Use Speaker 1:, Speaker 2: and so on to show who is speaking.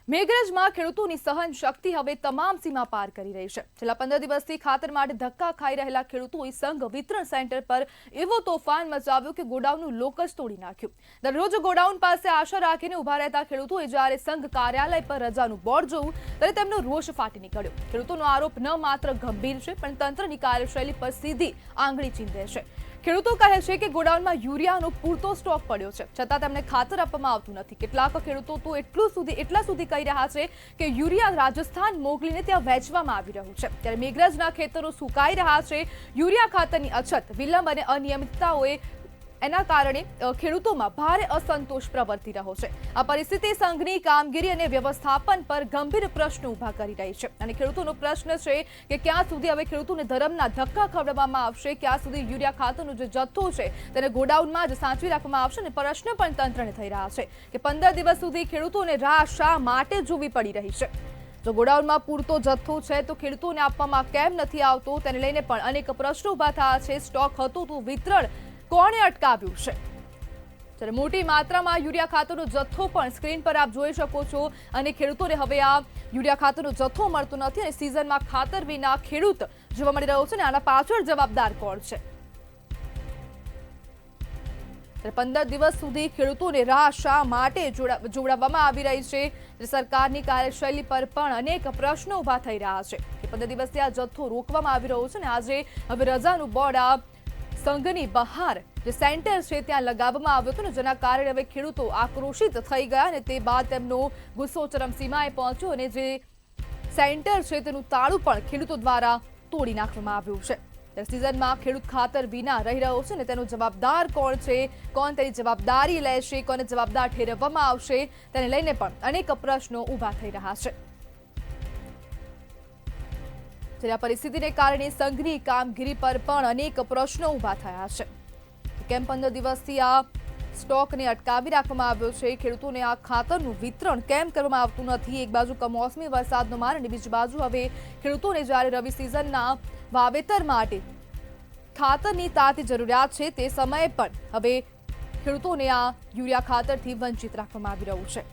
Speaker 1: મેઘરજમાં ખેડૂતોની સહન શક્તિ હવે તમામ સીમા પાર કરી રહી છે। છેલ્લા 15 દિવસથી ખાતર માટે ધક્કા ખાઈ રહેલા ખેડૂતોએ સંઘ વિતરણ સેન્ટર પર એવો તોફાન મચાવ્યો કે ગોડાઉનનું લોક જ તોડી નાખ્યું। દરરોજ ગોડાઉન પાસે આશા રાખીને ઉભા રહેતા ખેડૂતોએ જ્યારે સંઘ કાર્યાલય પર રજાનું બોર્ડ જોયું ત્યારે તેમનો રોષ ફાટી નીકળ્યો। ખેડૂતોનો આરોપ ન માત્ર ગંભીર છે પણ તંત્રની કાર્યશૈલી પર સીધી આંગળી ચીંધે છે। ખેડૂતો કહે છે કે ગોડાઉનમાં યુરિયાનો પૂરતો સ્ટોક પડ્યો છે છતાં તેમને ખાતર આપવામાં આવતું નથી। કેટલાક ખેડૂતો તો એટલા સુધી કહી રહ્યા છે કે યુરિયા રાજસ્થાન મોકલીને ત્યાં વેચવામાં આવી રહ્યું છે। ત્યારે મેઘરજના ખેતરો સુકાઈ રહ્યા છે। યુરિયા ખાતરની અછત, વિલંબ અને અનિયમિતતાઓએ એના કારણે ખેડૂતોમાં ભારે અસંતોષ પ્રવર્તી રહ્યો છે। આ પરિસ્થિતિ સંઘની કામગીરી અને વ્યવસ્થાપન પર ગંભીર પ્રશ્નો ઊભા કરી રહી છે અને ખેડૂતોનો પ્રશ્ન છે કે ક્યાં સુધી હવે ખેડૂતોને ધરમના ધક્કા ખવડાવવામાં આવશે, ક્યાં સુધી યુરિયા ખાતરનો જે જથ્થો છે તેને ગોડાઉનમાં જ સાચવી રાખવામાં આવશે। અને પ્રશ્ન પણ તંત્રને થઈ રહ્યા છે કે 15 દિવસ સુધી ખેડૂતોને રાહ શા માટે જોવી પડી રહી છે। જો ગોડાઉનમાં પૂરતો જથ્થો છે તો ખેડૂતોને આપવામાં કેમ નથી આવતો તેને લઈને પણ અનેક પ્રશ્નો ઊભા થયા છે। સ્ટોક હતો તો વિતરણ કોણે અટકાવ્યું છે? જ્યારે મોટી માત્રામાં યુરિયા ખાતરનો જથ્થો પણ સ્ક્રીન પર આપ જોઈ શકો છો અને ખેડૂતોને હવે આ યુરિયા ખાતરનો જથ્થો મળતો નથી અને સિઝનમાં ખાતર વિના ખેડૂત જોવા મળી રહ્યો છે અને આના પાછળ જવાબદાર કોણ છે? 15 દિવસ સુધી ખેડૂતોને રાહ શા માટે જોડાવવામાં આવી રહી છે? સરકારની કાર્યશૈલી પર પણ અનેક પ્રશ્નો ઊભા થઈ રહ્યા છે કે 15 દિવસથી આ જથ્થો રોકવામાં આવી રહ્યો છે અને આજે હવે રજાનું બોર્ડ આ સંઘની બહાર જે સેન્ટર છે ત્યાં લગાવવામાં આવ્યું હતું ને જેના કારણે હવે ખેડૂતો આક્રોશિત થઈ ગયા અને તે બાદ તેમનો ગુસ્સો ચરમસીમાએ પહોંચ્યો અને જે સેન્ટર છે તેનું તાળું પણ ખેડૂતો દ્વારા તોડી નાખવામાં આવ્યું છે। સિઝનમાં ખેડૂત ખાતર વિના રહી રહ્યો છે ને તેનો જવાબદાર કોણ છે, કોણ તેની જવાબદારી લેશે, કોને જવાબદાર ઠેરવવામાં આવશે તેને લઈને પણ અનેક પ્રશ્નો ઊભા થઈ રહ્યા છે। જ્યારે આ પરિસ્થિતિને કારણે સંઘની કામગીરી પર પણ અનેક પ્રશ્નો ઊભા થયા છે। કેમ 15 દિવસથી આ સ્ટોકને અટકાવી રાખવામાં આવ્યો છે? ખેડૂતોને આ ખાતરનું વિતરણ કેમ કરવામાં આવતું નથી? એક બાજુ કમોસમી વરસાદનો માર અને બીજી બાજુ હવે ખેડૂતોને જ્યારે રવિ સિઝનના વાવેતર માટે ખાતરની તાતી જરૂરિયાત છે તે સમયે પણ હવે ખેડૂતોને આ યુરિયા ખાતરથી વંચિત રાખવામાં આવી રહ્યું છે।